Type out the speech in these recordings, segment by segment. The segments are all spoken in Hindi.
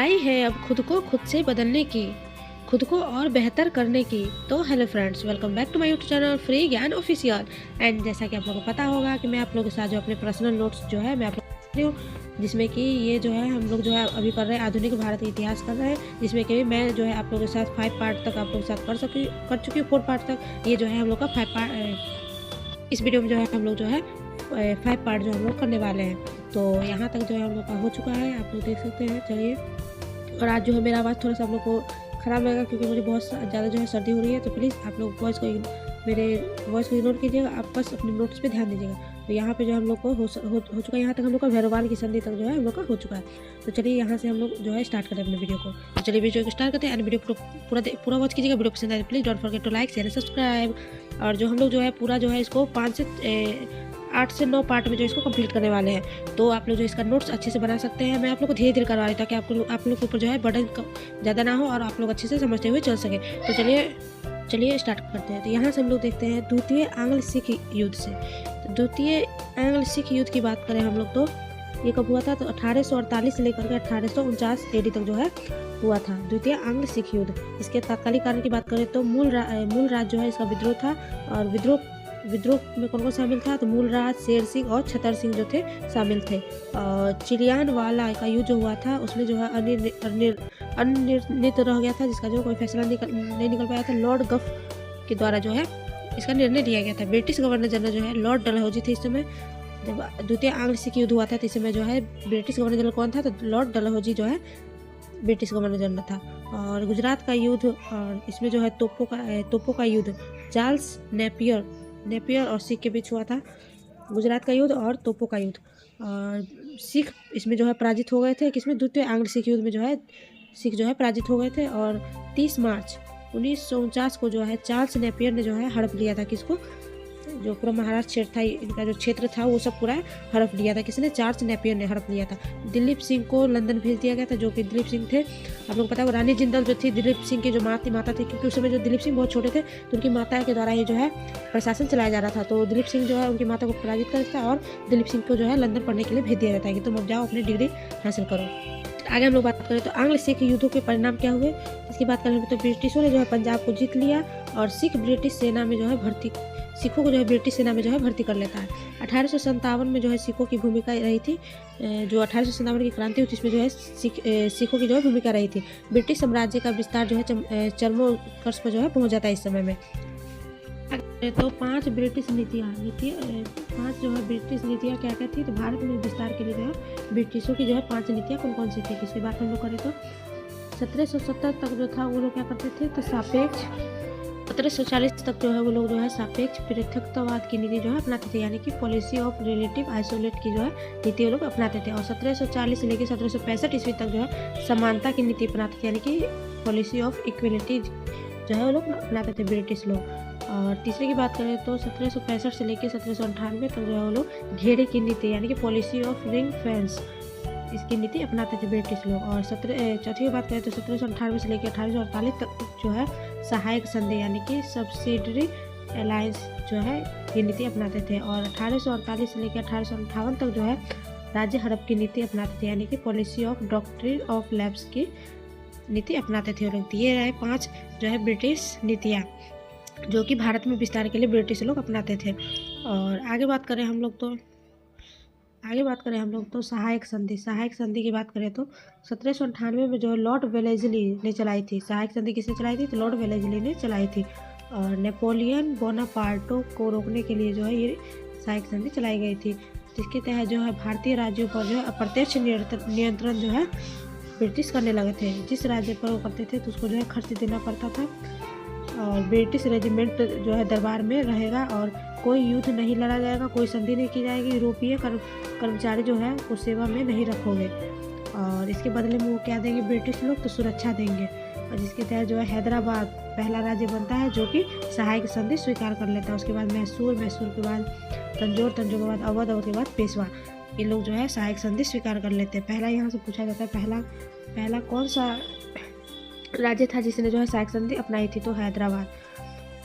आई है अब खुद को खुद से बदलने की, खुद को और बेहतर करने की। तो hello friends, welcome back to my YouTube channel free Gyan official. And जैसा कि आप लोगों को पता होगा कि मैं आप लोगों के साथ जो अपने पर्सनल नोट्स जो है मैं आप लोग जिसमें कि ये जो है हम लोग जो है अभी कर रहे हैं आधुनिक भारत का इतिहास कर रहे हैं, जिसमें कि मैं जो है आप लोगों के साथ 5 पार्ट तक आप लोगों के साथ कर चुकी हूँ 4 पार्ट तक। ये जो है हम लोग का 5 पार्ट, इस वीडियो में जो है हम लोग जो है 5 पार्ट जो हम लोग करने वाले हैं। तो यहाँ तक जो है हम लोग का हो चुका है, आप लोग देख सकते हैं। चलिए, और आज जो है मेरा आवाज़ थोड़ा सा आप लोग को ख़राब लगेगा क्योंकि मुझे बहुत ज़्यादा जो है सर्दी हो रही है। तो प्लीज़ आप लोग मेरे वॉइस को इग्नोर कीजिएगा, आप बस अपने नोट्स पे ध्यान दीजिएगा। तो यहाँ पे जो हम लोग को हो चुका है, यहाँ तक हम लोग का भैरवाल की संधि तक जो है हम लोग का हो चुका है। तो चलिए यहाँ से हम लोग जो है स्टार्ट करें अपने वीडियो को। तो चलिए वीडियो को स्टार्ट करते हैं एंड वीडियो को पूरा वॉच कीजिएगा। वीडियो पसंद आए please don't forget to like share subscribe. और जो हम लोग जो है पूरा जो है इसको 8 से 9 पार्ट में जो इसको कंप्लीट करने वाले हैं। तो आप लोग जो इसका नोट्स अच्छे से बना सकते हैं। मैं आप लोग को धीरे धीरे करवा रही हूँ ताकि आप लोग के ऊपर जो है बर्डन ज़्यादा ना हो और आप लोग अच्छे से समझते हुए चल सके। तो चलिए स्टार्ट करते हैं। तो यहाँ से हम लोग देखते हैं द्वितीय आंग्ल सिख युद्ध से। तो द्वितीय आंग्ल सिख युद्ध की बात करें हम लोग तो ये कब हुआ था, तो 1848 से लेकर के 1849 AD तक जो है हुआ था द्वितीय आंग्ल सिख युद्ध। इसके तात्कालिक कारण की बात करें तो मूल राज जो है इसका विद्रोह था। और विद्रोह में कौन कौन शामिल था, तो मूलराज, शेर सिंह और छतर सिंह जो थे शामिल थे। और चिड़ियानवाला का युद्ध जो हुआ था उसमें जो है अनिर्णित रह गया था, जिसका जो कोई फैसला नहीं निकल पाया था। लॉर्ड गफ के द्वारा जो है इसका निर्णय लिया गया था। ब्रिटिश गवर्नर जनरल जो है लॉर्ड डलहौजी थे इस समय। जब द्वितीय आंग्ल सिख युद्ध हुआ था तो इस समय जो है ब्रिटिश गवर्नर जनरल कौन था, तो लॉर्ड डलहौजी जो है ब्रिटिश गवर्नर जनरल था। और गुजरात का युद्ध, और इसमें जो है तोपों का युद्ध चार्ल्स नेपियर और सिख के बीच हुआ था। गुजरात का युद्ध और तोपों का युद्ध। और सिख इसमें जो है पराजित हो गए थे। किसमें, द्वितीय आंग्ल सिख युद्ध में जो है सिख जो है पराजित हो गए थे। और 30 मार्च 1949 को जो है चार्ल्स नेपियर ने जो है हड़प लिया था। किसको, जो पूरा महाराष्ट्र क्षेत्र था, इनका जो क्षेत्र था वो सब पूरा हड़प लिया था। किसने, चार्ल्स नेपियर ने हड़प लिया था। दिलीप सिंह को लंदन भेज दिया गया था, जो कि दिलीप सिंह थे, आप लोग पता है, रानी जिंदल जो थी दिलीप सिंह की जो माता थी, क्योंकि उस समय जो दिलीप सिंह बहुत छोटे थे तो उनकी माता के द्वारा ही जो है प्रशासन चलाया जा रहा था। तो दिलीप सिंह जो है उनकी माता को पराजित करता था और दिलीप सिंह को जो है लंदन पढ़ने के लिए भेज दिया जाता है कि तुम अब जाओ अपनी डिग्री हासिल करो। आगे हम लोग बात करें तो आंग्ल सिख युद्धों के परिणाम क्या हुए, इसकी बात करें तो ब्रिटिशों ने जो है पंजाब को जीत लिया और सिखों को जो है ब्रिटिश सेना में जो है भर्ती कर लेता है। 1857 में जो है सिखों की भूमिका रही थी, जो 1857 की क्रांति हुई जिसमें जो है सिखों की जो है भूमिका रही थी। ब्रिटिश साम्राज्य का विस्तार जो है चरमोत्कर्ष पर जो है पहुंच जाता है इस समय में। तो 5 ब्रिटिश नीतियाँ क्या क्या थी, तो भारत में विस्तार के लिए जो है ब्रिटिशों की जो है 5 नीतियाँ कौन कौन सी थी, इसकी बात हम लोग करें तो 1770 तक जो था वो लोग क्या करते थे, तो 1740 तक जो है वो लोग जो है सापेक्ष पृथकतावाद की नीति जो है अपनाते थे, यानी कि पॉलिसी ऑफ रिलेटिव आइसोलेट की जो है नीति वो लोग अपनाते थे। और 1740 से लेकर 1765 ईस्वी तक जो है समानता की नीति अपनाते थे, यानी कि पॉलिसी ऑफ इक्वलिटी जो है वो लोग अपनाते थे ब्रिटिश लोग। और तीसरे की बात करें तो 1765 से लेकर 1798 तक जो है वो लोग घेरे की नीति, यानी कि पॉलिसी ऑफ रिंग फेंस, इसकी नीति अपनाते थे ब्रिटिश लोग। और चौथी की बात करें तो 1798 से लेकर 1848 तक जो है सहायक संधि, यानी कि सब्सिडरी अलायंस जो है ये नीति अपनाते थे। और 1848 से लेकर 1858 तक जो है राज्य हड़प की नीति अपनाते थे, यानी कि policy of doctrine of lapse की नीति अपनाते थे। और ये रहे 5 जो है ब्रिटिश नीतियाँ जो कि भारत में विस्तार के लिए ब्रिटिश लोग अपनाते थे। और आगे बात करें हम लोग तो सहायक संधि की बात करें तो 1798 में जो है लॉर्ड वेलेस्ली ने चलाई थी। सहायक संधि किसने चलाई थी, तो लॉर्ड वेलेस्ली ने चलाई थी। और नेपोलियन बोनापार्टो को रोकने के लिए जो है ये सहायक संधि चलाई गई थी, जिसके तहत जो है भारतीय राज्यों पर जो है अप्रत्यक्ष नियंत्रण जो है ब्रिटिश करने लगे थे। जिस राज्य पर वो करते थे तो उसको जो है खर्च देना पड़ता था। और ब्रिटिश रेजिमेंट जो है दरबार में रहेगा और कोई युद्ध नहीं लड़ा जाएगा, कोई संधि नहीं की जाएगी, यूरोपीय कर्मचारी जो है उस सेवा में नहीं रखोगे। और इसके बदले में वो क्या देंगे ब्रिटिश लोग, तो सुरक्षा देंगे। और जिसके तहत जो है हैदराबाद पहला राज्य बनता है जो कि सहायक संधि स्वीकार कर लेता है। उसके बाद मैसूर के बाद तंजौर के बाद अवध के बाद पेशवा, ये लोग जो है सहायक संधि स्वीकार कर लेते हैं। पहला यहाँ से पूछा जाता है पहला कौन सा राज्य था जिसने जो है सहायक संधि अपनाई थी, तो हैदराबाद।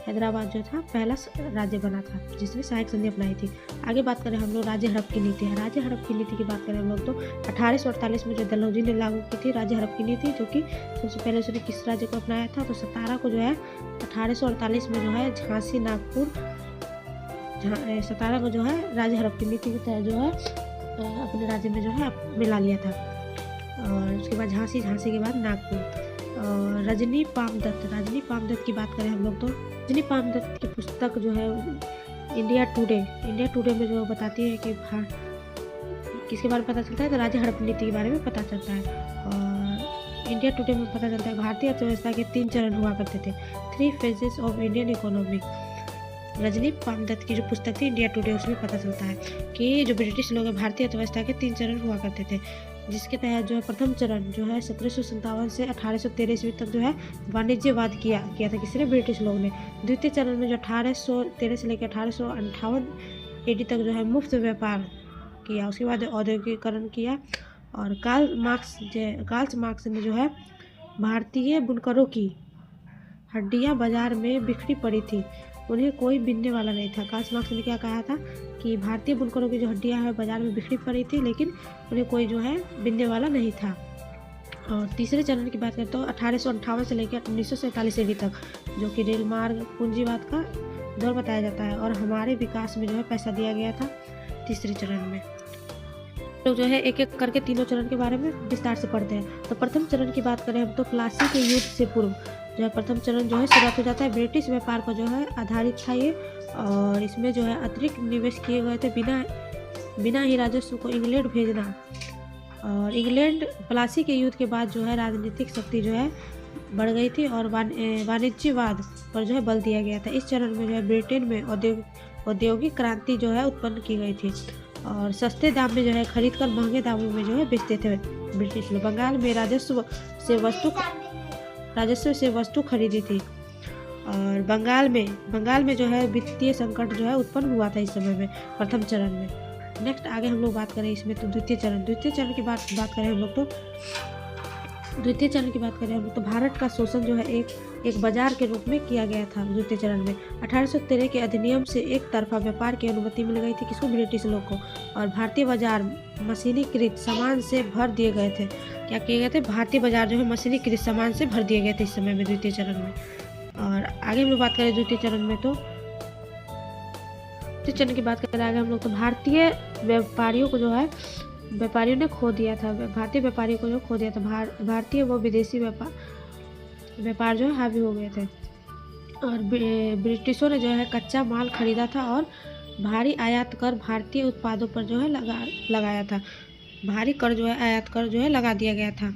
हैदराबाद जो था पहला राज्य बना था जिसने सहायक संधि अपनाई थी। आगे बात करें हम लोग राज्य हड़प की नीति है। राज्य हड़प की नीति की बात करें हम लोग तो 1848 में जो डलहौजी ने लागू की थी राज्य हड़प की नीति, जो कि सबसे पहले उसने किस राज्य को अपनाया था, तो 17 को जो है 1848 में जो है झांसी नागपुर 17 को जो है राज्य हड़प की नीति के तहत जो है अपने राज्य में जो है मिला लिया था। और उसके बाद झांसी के बाद नागपुर। और रजनी पामदत्त की बात करें हम लोग तो रजनी पामदत्त की पुस्तक जो है इंडिया टुडे में जो बताती है कि किसके बारे में पता चलता है, तो राज्य हड़प नीति के बारे में पता चलता है। और इंडिया टुडे में पता चलता है भारतीय अर्थव्यवस्था के 3 चरण हुआ करते थे, 3 phases of Indian economy. Rajni Palme Dutt की जो पुस्तक थी इंडिया टुडे, उसमें पता चलता है कि जो ब्रिटिश लोग हैं भारतीय अर्थव्यवस्था के 3 चरण हुआ करते थे, जिसके तहत जो है प्रथम चरण जो है 1757 से 1813 ईस्वी तक जो है वाणिज्यवाद किया था किसने, ब्रिटिश लोग ने। द्वितीय चरण में जो 1813 से लेकर 1858 AD तक जो है मुफ्त व्यापार किया। उसके बाद औद्योगिकरण किया। और कार्ल मार्क्स ने जो है भारतीय बुनकरों की हड्डियां बाजार में बिखरी पड़ी थी, उन्हें कोई बिनने वाला नहीं था। कार्ल मार्क्स ने क्या कहा था कि भारतीय बुनकरों की जो हड्डियां हैं बाजार में बिखरी पड़ी थी, लेकिन उन्हें कोई जो है बिनने वाला नहीं था। और तीसरे चरण की बात करें तो 1858 से लेकर 1947 ईस्वी तक, जो कि रेल मार्ग पूंजीवाद का दौर बताया जाता है और हमारे विकास में जो है पैसा दिया गया था तीसरे चरण में। लोग जो है एक एक करके तीनों चरण के बारे में विस्तार से पढ़ते हैं। तो प्रथम चरण की बात करें हम तो प्लासी के युद्ध से पूर्व जो है प्रथम चरण जो है शुरुआत हो जाता है। ब्रिटिश व्यापार पर जो है आधारित था ये, और इसमें जो है अतिरिक्त निवेश किए गए थे बिना ही राजस्व को इंग्लैंड भेजना। और इंग्लैंड प्लासी के युद्ध के बाद जो है राजनीतिक शक्ति जो है बढ़ गई थी और वाणिज्यवाद पर जो है बल दिया गया था। इस चरण में जो है ब्रिटेन में औद्योगिक क्रांति जो है उत्पन्न की गई थी और सस्ते दाम में जो है खरीद कर महंगे दामों में जो है बेचते थे ब्रिटिश लोग। बंगाल में राजस्व से वस्तु खरीदी थी। और बंगाल में जो है वित्तीय संकट जो है उत्पन्न हुआ था इस समय में प्रथम चरण में। नेक्स्ट आगे हम लोग बात करें इसमें तो द्वितीय चरण की बात करें हम लोग तो भारत का शोषण जो है एक बाजार के रूप में किया गया था द्वितीय चरण में। 1813 के अधिनियम से एक तरफा व्यापार की अनुमति मिल गई थी किसको, ब्रिटिश लोग को। और भारतीय बाजार मशीनीकृत सामान से भर दिए गए थे। क्या किए गए थे, भारतीय बाजार जो है मशीनीकृत सामान से भर दिए गए थे इस समय में द्वितीय चरण में। और आगे हम लोग बात करें द्वितीय चरण में तो द्वितीय चरण की बात करें आगे हम लोग तो भारतीय व्यापारियों ने खो दिया था। भारतीय व्यापारियों को जो खो दिया था, भारतीय व विदेशी व्यापार जो है हावी हो गए थे। और ब्रिटिशों ने जो है कच्चा माल खरीदा था और भारी आयात कर भारतीय उत्पादों पर जो है लगाया था। भारी कर जो है आयात कर जो है लगा दिया गया था।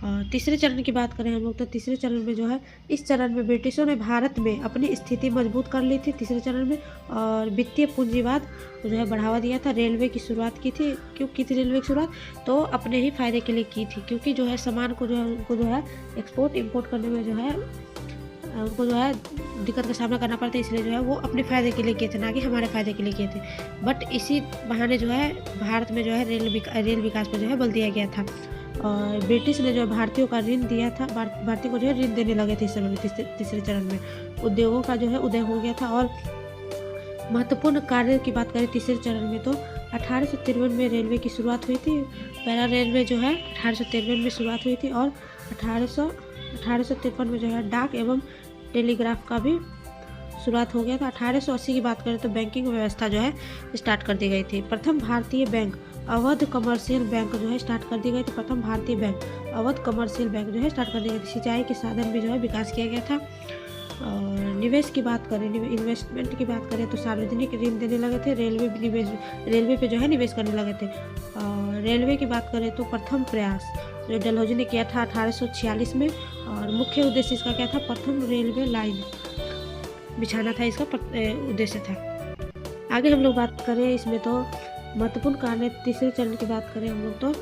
और तीसरे चरण की बात करें हम लोग तो तीसरे चरण में जो है इस चरण में ब्रिटिशों ने भारत में अपनी स्थिति मजबूत कर ली थी तीसरे चरण में। और वित्तीय पूंजीवाद को जो है बढ़ावा दिया था। रेलवे की शुरुआत की थी। क्यों की थी रेलवे की शुरुआत, तो अपने ही फायदे के लिए की थी, क्योंकि जो है सामान को जो है उनको जो है एक्सपोर्ट इम्पोर्ट करने में जो है उनको जो है दिक्कत का सामना करना पड़ता है, इसलिए जो है वो अपने फ़ायदे के लिए किए थे, ना कि हमारे फ़ायदे के लिए किए थे। बट इसी बहाने जो है भारत में जो है रेल विकास पर जो है बल दिया गया था। और ब्रिटिश ने जो है भारतीयों का ऋण दिया था, भारतीयों को जो है ऋण देने लगे थे इस समय में तीसरे चरण में। उद्योगों का जो है उदय हो गया था। और महत्वपूर्ण कार्य की बात करें तीसरे चरण में तो 1853 में रेलवे की शुरुआत हुई थी। पहला रेलवे जो है 1853 में शुरुआत हुई थी। और 1853 में जो है डाक एवं टेलीग्राफ का भी शुरुआत हो गया था। 1880 की बात करें तो बैंकिंग व्यवस्था जो है स्टार्ट कर दी गई थी। प्रथम भारतीय बैंक अवध कमर्शियल बैंक जो है स्टार्ट कर दी गई थी। प्रथम भारतीय बैंक अवध कमर्शियल बैंक जो है स्टार्ट कर दी गई थी। सिंचाई के साधन भी जो है विकास किया गया था। और निवेश की बात करें, इन्वेस्टमेंट की बात करें तो सार्वजनिक ऋण देने लगे थे। रेलवे पे जो है निवेश करने लगे थे। और रेलवे की बात करें तो प्रथम प्रयास जो डलहौजी ने किया था 1846 में। और मुख्य उद्देश्य इसका क्या था, प्रथम रेलवे लाइन बिछाना था, इसका उद्देश्य था। आगे हम लोग बात करें इसमें तो महत्वपूर्ण कार्य तीसरे चरण की बात करें हम लोग तो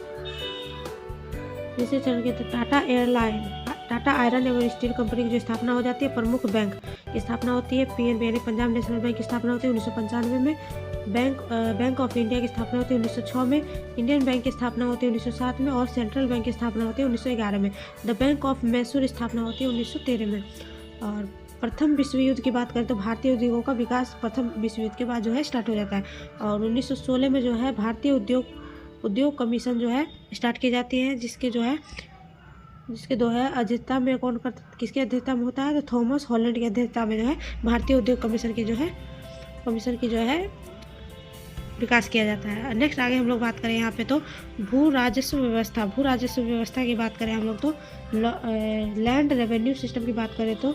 तीसरे चरण के तो टाटा आयरन एवं स्टील कंपनी की जो स्थापना हो जाती है। प्रमुख बैंक की स्थापना होती है। PNB यानी पंजाब नेशनल बैंक की स्थापना होती है 1995 में। बैंक ऑफ इंडिया की स्थापना होती है 1906 में। इंडियन बैंक की स्थापना होती है 1907 में। और सेंट्रल बैंक की स्थापना होती है 1911 में। द बैंक ऑफ मैसूर स्थापना होती है 1913 में। और प्रथम विश्व युद्ध की बात करें तो भारतीय उद्योगों का विकास प्रथम विश्व युद्ध के बाद जो है स्टार्ट हो जाता है। और 1916 में जो है भारतीय उद्योग कमीशन जो है स्टार्ट की जाती है, जिसके जो है अध्यक्षता में किसकी अध्यक्षता में होता है, तो थॉमस हॉलैंड की अध्यक्षता में जो है भारतीय उद्योग कमीशन की जो है विकास किया जाता है। नेक्स्ट आगे हम लोग बात करें यहाँ पे तो भू राजस्व व्यवस्था की बात करें हम लोग तो लैंड रेवेन्यू सिस्टम की बात करें तो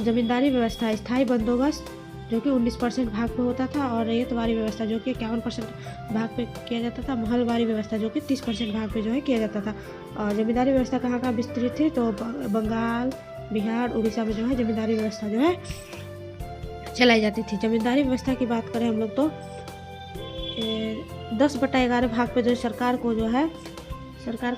जमींदारी व्यवस्था, स्थायी बंदोबस्त जो कि 19% भाग पे होता था, और रैयतवारी व्यवस्था जो कि 51% भाग पे किया जाता था, महलवारी व्यवस्था जो कि 30% भाग पे जो है किया जाता था। और जमींदारी व्यवस्था कहाँ कहाँ विस्तृत थी, तो बंगाल, बिहार, उड़ीसा में जो है जमींदारी व्यवस्था जो है चलाई जाती थी। जमींदारी व्यवस्था की बात करें हम लोग तो 10/11 भाग पे जो सरकार को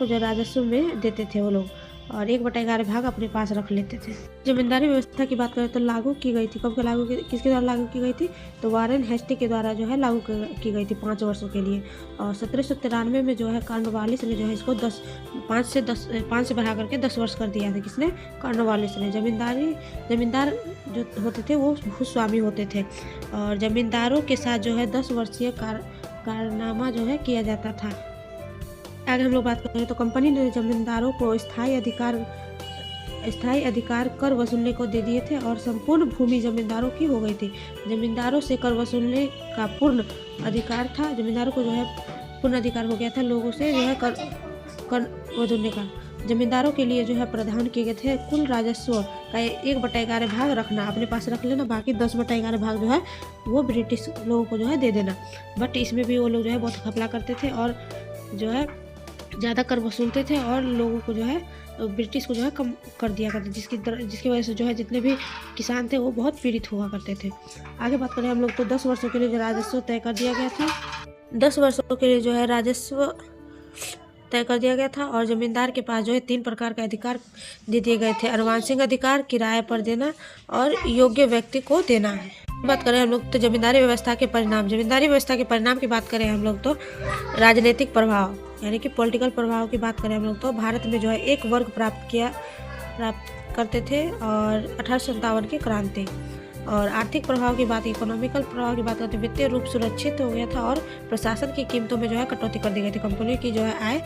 जो राजस्व में देते थे वो लोग, और 1/11 भाग अपने पास रख लेते थे। जमींदारी व्यवस्था की बात करें तो लागू की गई थी, किसके द्वारा लागू की गई थी, तो वारेन हेस्टी के द्वारा जो है लागू की गई थी 5 वर्षों के लिए। और 1793 में जो है कॉर्नवालिस ने जो है इसको 5 से बढ़ा करके 10 वर्ष कर दिया था। किसने, कॉर्नवालिस ने। जमींदार जो होते थे वो भूस्वामी होते थे, और जमींदारों के साथ जो है 10 वर्षीय कारनामा जो है किया जाता था। आगे हम लोग बात करें तो कंपनी ने जमींदारों को स्थायी अधिकार कर वसूलने को दे दिए थे, और संपूर्ण भूमि जमींदारों की हो गई थी। जमींदारों से कर वसूलने का पूर्ण अधिकार था, जमींदारों को जो है पूर्ण अधिकार हो गया था लोगों से जो है कर वसूलने का। जमींदारों के लिए जो है प्रावधान किए गए थे कुल राजस्व का 1/11 भाग रखना, अपने पास रख लेना, बाकी 10/11 भाग जो है वो ब्रिटिश लोगों को जो है दे देना। बट इसमें भी वो लोग जो है बहुत घपला करते थे और जो है ज़्यादा कर वसूलते थे, और लोगों को जो है ब्रिटिश को जो है कम कर दिया करते, जिसकी वजह से जो है जितने भी किसान थे वो बहुत पीड़ित हुआ करते थे। आगे बात करें हम लोग तो 10 वर्षों के लिए जो राजस्व तय कर दिया गया था, 10 वर्षों के लिए जो है राजस्व तय कर दिया गया था। और जमींदार के पास जो है 3 प्रकार के अधिकार दे दिए गए थे, अनुवांशिक अधिकार, किराए पर देना और योग्य व्यक्ति को देना है। बात करें हम लोग तो जमींदारी व्यवस्था के परिणाम की बात करें हम लोग तो राजनीतिक प्रभाव यानी कि पॉलिटिकल प्रभाव की बात करें हम लोग तो भारत में जो है एक वर्ग प्राप्त करते थे, और 1857 की क्रांति। और आर्थिक प्रभाव की बात, इकोनॉमिकल प्रभाव की बात करते हैं, वित्तीय रूप सुरक्षित हो गया था, और प्रशासन की कीमतों में जो है कटौती कर दी गई थी, कंपनियों की जो है आय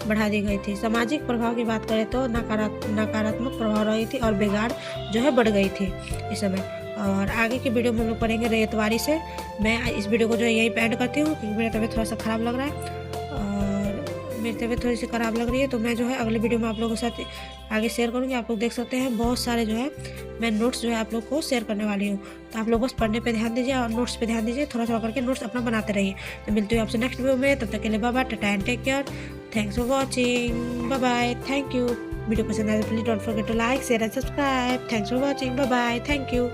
बढ़ा दी गई थी। सामाजिक प्रभाव की बात करें तो नकारात्मक प्रभाव रही थी, और बिगाड़ जो है बढ़ गई थी इस समय। और आगे की वीडियो में हम लोग पढ़ेंगे रैयतवारी से। मैं इस वीडियो को जो है यहीं पे एंड करती हूँ, क्योंकि मेरा तबीयत थोड़ा सा ख़राब लग रहा है, और मेरी तबीयत थोड़ी सी ख़राब लग रही है, तो मैं जो है अगले वीडियो में आप लोगों के साथ आगे शेयर करूँगी। आप लोग देख सकते हैं बहुत सारे जो है मैं नोट्स जो है आप लोग को शेयर करने वाली हूँ, तो आप लोग बस पढ़ने पे ध्यान दीजिए और नोट्स पे ध्यान दीजिए, थोड़ा करके नोट्स अपना बनाते रहिए। तो मिलती हूँ आपसे नेक्स्ट वीडियो में, तब तक के लिए bye bye, tata and take care, thanks for watching, bye bye, thank you. Video पसंद आए तो please don't forget to like, share and subscribe. Thanks for watching, bye bye, thank you.